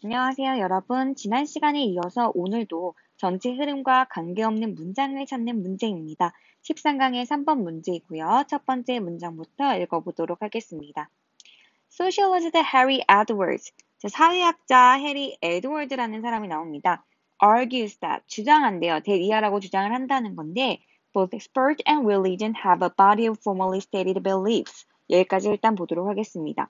안녕하세요, 여러분. 지난 시간에 이어서 오늘도 전체 흐름과 관계없는 문장을 찾는 문제입니다. 13강의 3번 문제이고요. 첫 번째 문장부터 읽어보도록 하겠습니다. Sociologist Harry Edwards, 사회학자 해리 에드워드라는 사람이 나옵니다. argues that, 주장한대요. 대리하라고 주장을 한다는 건데 both sport and religion have a body of formally stated beliefs. 여기까지 일단 보도록 하겠습니다.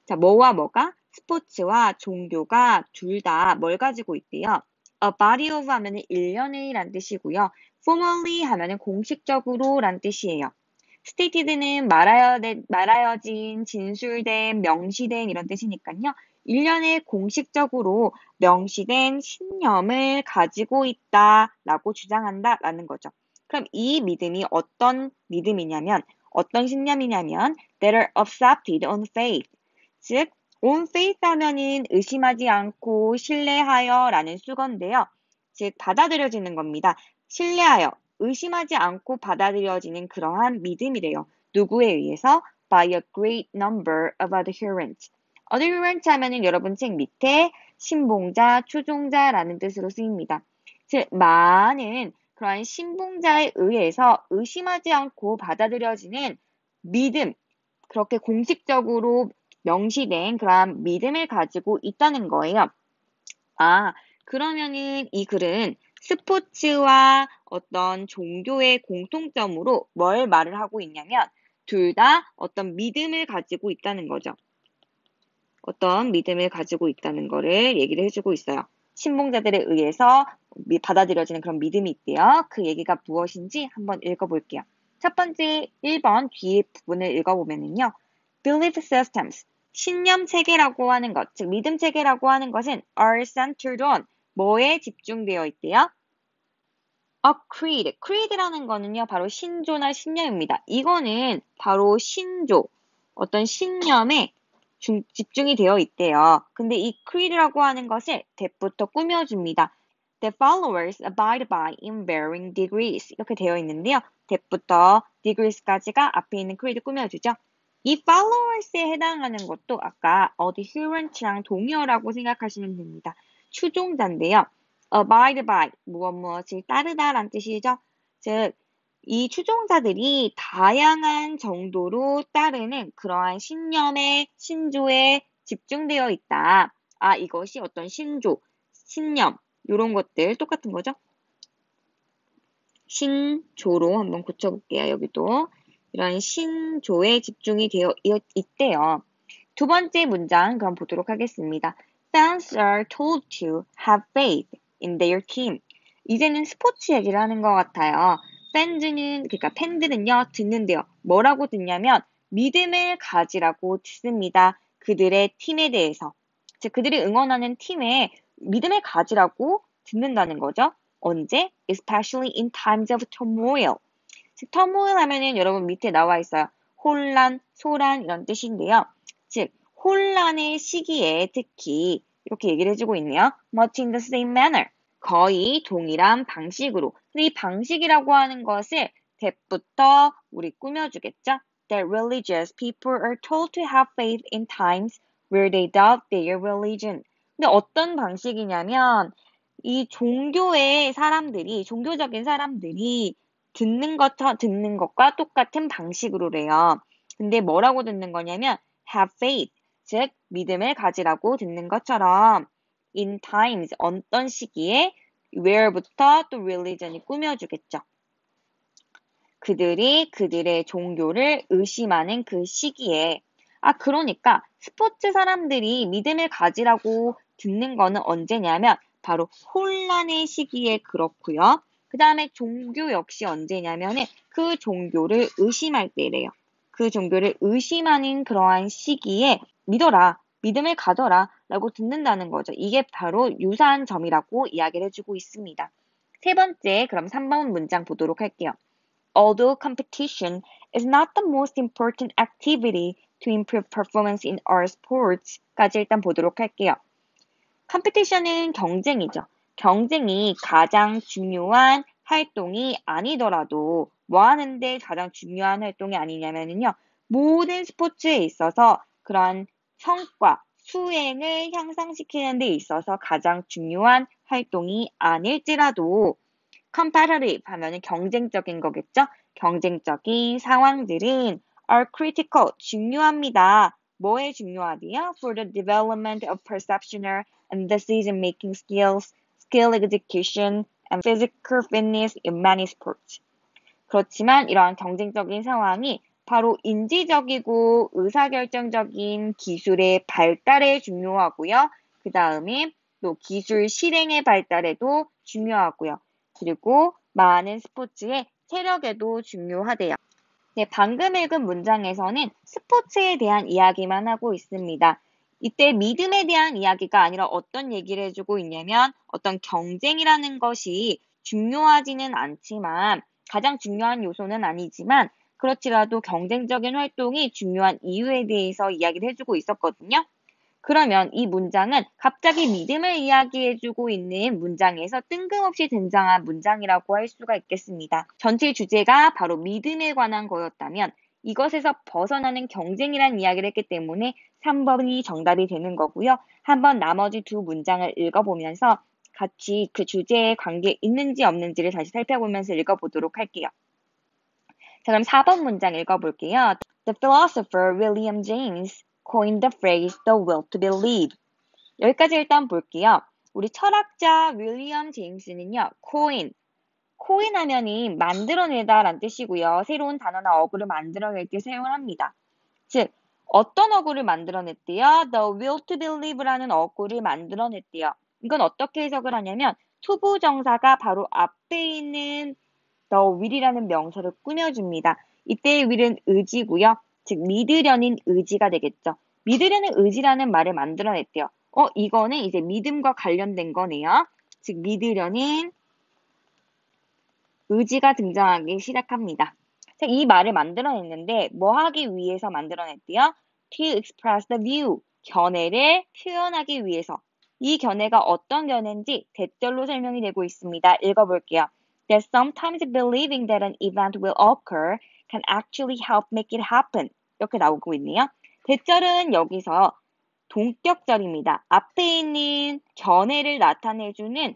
자, 뭐와 뭐가? 스포츠와 종교가 둘 다 뭘 가지고 있대요? A body of 하면은 일련의 란 뜻이고요. formally 하면은 공식적으로 란 뜻이에요. stated는 말하여진, 진술된, 명시된 이런 뜻이니까요. 일련의 공식적으로 명시된 신념을 가지고 있다라고 주장한다라는 거죠. 그럼 이 믿음이 어떤 믿음이냐면, 어떤 신념이냐면, that are accepted on faith. 즉, on faith 하면은 의심하지 않고 신뢰하여 라는 수건데요. 즉, 받아들여지는 겁니다. 신뢰하여, 의심하지 않고 받아들여지는 그러한 믿음이래요. 누구에 의해서? By a great number of adherents. adherents 하면은 여러분 책 밑에 신봉자, 추종자라는 뜻으로 쓰입니다. 즉, 많은 그러한 신봉자에 의해서 의심하지 않고 받아들여지는 믿음, 그렇게 공식적으로 명시된 그러한 믿음을 가지고 있다는 거예요. 아, 그러면은 이 글은 스포츠와 어떤 종교의 공통점으로 뭘 말을 하고 있냐면 둘 다 어떤 믿음을 가지고 있다는 거죠. 어떤 믿음을 가지고 있다는 거를 얘기를 해주고 있어요. 신봉자들에 의해서 받아들여지는 그런 믿음이 있대요. 그 얘기가 무엇인지 한번 읽어볼게요. 첫 번째 1번 뒤에 부분을 읽어보면요. Belief systems, 신념 체계라고 하는 것, 즉 믿음 체계라고 하는 것은 are centered on, 뭐에 집중되어 있대요? A creed, creed라는 거는요, 바로 신조나 신념입니다. 이거는 바로 신조, 어떤 신념에 집중이 되어 있대요. 근데 이 creed라고 하는 것을 대부터 꾸며줍니다. The followers abide by in varying degrees. 이렇게 되어 있는데요. 대부터 degrees까지가 앞에 있는 creed 꾸며주죠. 이 followers에 해당하는 것도 아까 adherent랑 동의어라고 생각하시면 됩니다. 추종자인데요. abide by, 무엇을 따르다라는 뜻이죠. 즉, 이 추종자들이 다양한 정도로 따르는 그러한 신념의, 신조에 집중되어 있다. 아, 이것이 어떤 신조, 신념, 이런 것들 똑같은 거죠. 신조로 한번 고쳐볼게요. 여기도 이런 신조에 집중이 되어 있대요. 두 번째 문장 그럼 보도록 하겠습니다. Fans are told to have faith in their team. 이제는 스포츠 얘기를 하는 것 같아요. 그러니까 팬들은요, 듣는데요. 뭐라고 듣냐면, 믿음을 가지라고 듣습니다. 그들의 팀에 대해서. 즉, 그들이 응원하는 팀에 믿음을 가지라고 듣는다는 거죠. 언제? Especially in times of turmoil. 즉, turmoil 하면은 여러분 밑에 나와 있어요. 혼란, 소란 이런 뜻인데요. 즉, 혼란의 시기에 특히 이렇게 얘기를 해주고 있네요. Much in the same manner. 거의 동일한 방식으로. 근데 이 방식이라고 하는 것을 대부터 우리 꾸며주겠죠? That religious people are told to have faith in times where they doubt their religion. 근데 어떤 방식이냐면 이 종교적인 사람들이 듣는 것과 똑같은 방식으로래요. 근데 뭐라고 듣는 거냐면 have faith, 즉 믿음을 가지라고 듣는 것처럼 in times, 어떤 시기에 where부터 또 religion이 꾸며주겠죠. 그들의 종교를 의심하는 그 시기에 그러니까 스포츠 사람들이 믿음을 가지라고 듣는 거는 언제냐면 바로 혼란의 시기에 그렇고요. 그 다음에 종교 역시 언제냐면은 그 종교를 의심할 때래요. 그 종교를 의심하는 그러한 시기에 믿어라, 믿음을 가져라 라고 듣는다는 거죠. 이게 바로 유사한 점이라고 이야기를 해주고 있습니다. 세 번째, 그럼 3번 문장 보도록 할게요. Although competition is not the most important activity to improve performance in our sports까지 일단 보도록 할게요. 컴피티션은 경쟁이죠. 경쟁이 가장 중요한 활동이 아니더라도 뭐 하는데 가장 중요한 활동이 아니냐면요. 모든 스포츠에 있어서 그러한 성과, 수행을 향상시키는 데 있어서 가장 중요한 활동이 아닐지라도 competitive 하면은 경쟁적인 거겠죠? 경쟁적인 상황들은 are critical, 중요합니다. 뭐에 중요하대요? For the development of perceptual and decision-making skills, skill execution, and physical fitness in many sports. 그렇지만 이러한 경쟁적인 상황이 바로 인지적이고 의사결정적인 기술의 발달에 중요하고요. 그 다음에 또 기술 실행의 발달에도 중요하고요. 그리고 많은 스포츠의 체력에도 중요하대요. 네, 방금 읽은 문장에서는 스포츠에 대한 이야기만 하고 있습니다. 이때 믿음에 대한 이야기가 아니라 어떤 얘기를 해주고 있냐면 어떤 경쟁이라는 것이 중요하지는 않지만 가장 중요한 요소는 아니지만 그렇지라도 경쟁적인 활동이 중요한 이유에 대해서 이야기를 해주고 있었거든요. 그러면 이 문장은 갑자기 믿음을 이야기해주고 있는 문장에서 뜬금없이 등장한 문장이라고 할 수가 있겠습니다. 전체 주제가 바로 믿음에 관한 거였다면 이것에서 벗어나는 경쟁이라는 이야기를 했기 때문에 3번이 정답이 되는 거고요. 한번 나머지 두 문장을 읽어보면서 같이 그 주제에 관계 있는지 없는지를 다시 살펴보면서 읽어보도록 할게요. 자, 그럼 4번 문장 읽어볼게요. The philosopher William James coined the phrase the will to believe. 여기까지 일단 볼게요. 우리 철학자 윌리엄 제임스는요, 코인 하면이 만들어내다 라는 뜻이고요. 새로운 단어나 어구를 만들어낼 때 사용을 합니다. 즉, 어떤 어구를 만들어냈대요? The will to believe라는 어구를 만들어냈대요. 이건 어떻게 해석을 하냐면 투부정사가 바로 앞에 있는 the will이라는 명사를 꾸며줍니다. 이때의 will은 의지고요. 즉 믿으려는 의지가 되겠죠. 믿으려는 의지라는 말을 만들어냈대요. 이거는 이제 믿음과 관련된 거네요. 즉 믿으려는 의지가 등장하기 시작합니다. 자, 이 말을 만들어냈는데 뭐 하기 위해서 만들어냈대요? To express the view, 견해를 표현하기 위해서. 이 견해가 어떤 견해인지 대절로 설명이 되고 있습니다. 읽어볼게요. That sometimes believing that an event will occur can actually help make it happen. 이렇게 나오고 있네요. 대절은 여기서 동격절입니다. 앞에 있는 견해를 나타내주는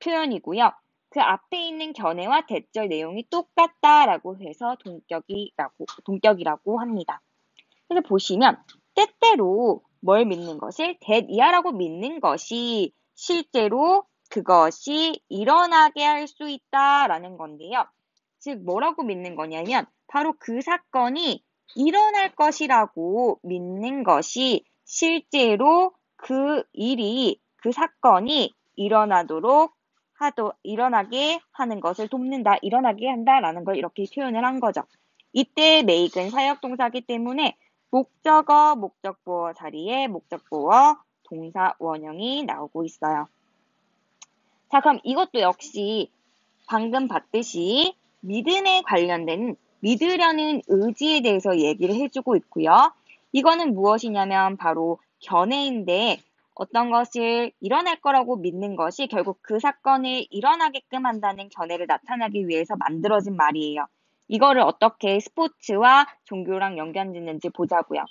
표현이고요. 그 앞에 있는 견해와 대절 내용이 똑같다라고 해서 동격이라고 합니다. 그래서 보시면 때때로 뭘 믿는 것을 that이야라고 믿는 것이 실제로 그것이 일어나게 할 수 있다라는 건데요. 즉 뭐라고 믿는 거냐면 바로 그 사건이 일어날 것이라고 믿는 것이 실제로 그 일이 그 사건이 일어나게 하는 것을 돕는다, 일어나게 한다라는 걸 이렇게 표현을 한 거죠. 이때 make은 사역동사이기 때문에 목적어, 목적보어 자리에 목적보어, 동사 원형이 나오고 있어요. 자, 그럼 이것도 역시 방금 봤듯이 믿음에 관련된 믿으려는 의지에 대해서 얘기를 해주고 있고요. 이거는 무엇이냐면 바로 견해인데 어떤 것을 일어날 거라고 믿는 것이 결국 그 사건을 일어나게끔 한다는 견해를 나타내기 위해서 만들어진 말이에요. 이거를 어떻게 스포츠와 종교랑 연결짓는지 보자고요.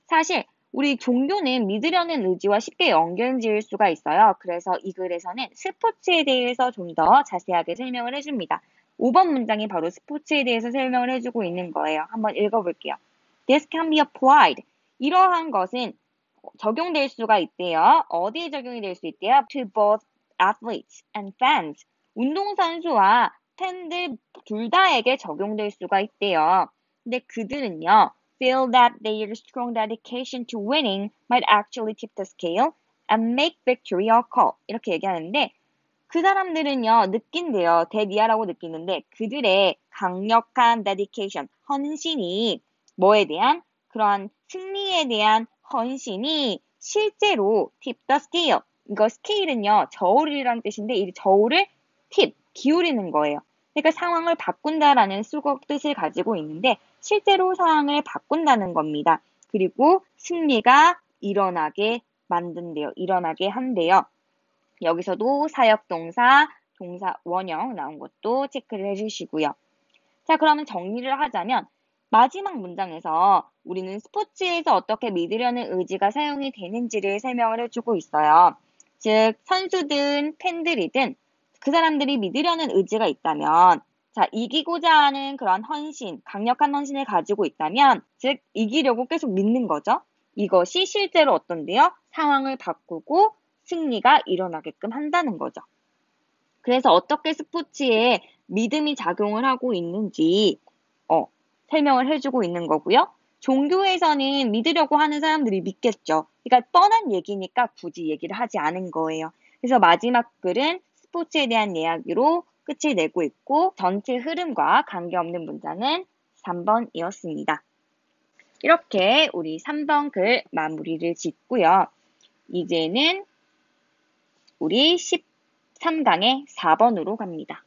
사실 우리 종교는 믿으려는 의지와 쉽게 연결지을 수가 있어요. 그래서 이 글에서는 스포츠에 대해서 좀 더 자세하게 설명을 해줍니다. 5번 문장이 바로 스포츠에 대해서 설명을 해주고 있는 거예요. 한번 읽어볼게요. This can be applied. 이러한 것은 적용될 수가 있대요. 어디에 적용이 될 수 있대요? To both athletes and fans. 운동선수와 팬들 둘 다에게 적용될 수가 있대요. 근데 그들은요, feel that their strong dedication to winning might actually tip the scale and make victory a call. 이렇게 얘기하는데 그 사람들은요, 느낀대요. 데디아라고 느끼는데 그들의 강력한 dedication, 헌신이 뭐에 대한? 그러한 승리에 대한 헌신이 실제로 tip the scale. 이거 scale은요, 저울이라는 뜻인데 이 저울을 tip, 기울이는 거예요. 그러니까 상황을 바꾼다라는 수거 뜻을 가지고 있는데 실제로 상황을 바꾼다는 겁니다. 그리고 승리가 일어나게 만든대요. 일어나게 한대요. 여기서도 사역동사, 동사 원형 나온 것도 체크를 해주시고요. 자, 그러면 정리를 하자면 마지막 문장에서 우리는 스포츠에서 어떻게 믿으려는 의지가 사용이 되는지를 설명을 해주고 있어요. 즉, 선수든 팬들이든 그 사람들이 믿으려는 의지가 있다면, 자, 이기고자 하는 그런 헌신, 강력한 헌신을 가지고 있다면, 즉, 이기려고 계속 믿는 거죠. 이것이 실제로 어떤데요? 상황을 바꾸고 승리가 일어나게끔 한다는 거죠. 그래서 어떻게 스포츠에 믿음이 작용을 하고 있는지 설명을 해주고 있는 거고요. 종교에서는 믿으려고 하는 사람들이 믿겠죠. 그러니까 뻔한 얘기니까 굳이 얘기를 하지 않은 거예요. 그래서 마지막 글은 스포츠에 대한 이야기로 끝을 내고 있고 전체 흐름과 관계없는 문장은 3번이었습니다. 이렇게 우리 3번 글 마무리를 짓고요. 이제는 우리 13강의 4번으로 갑니다.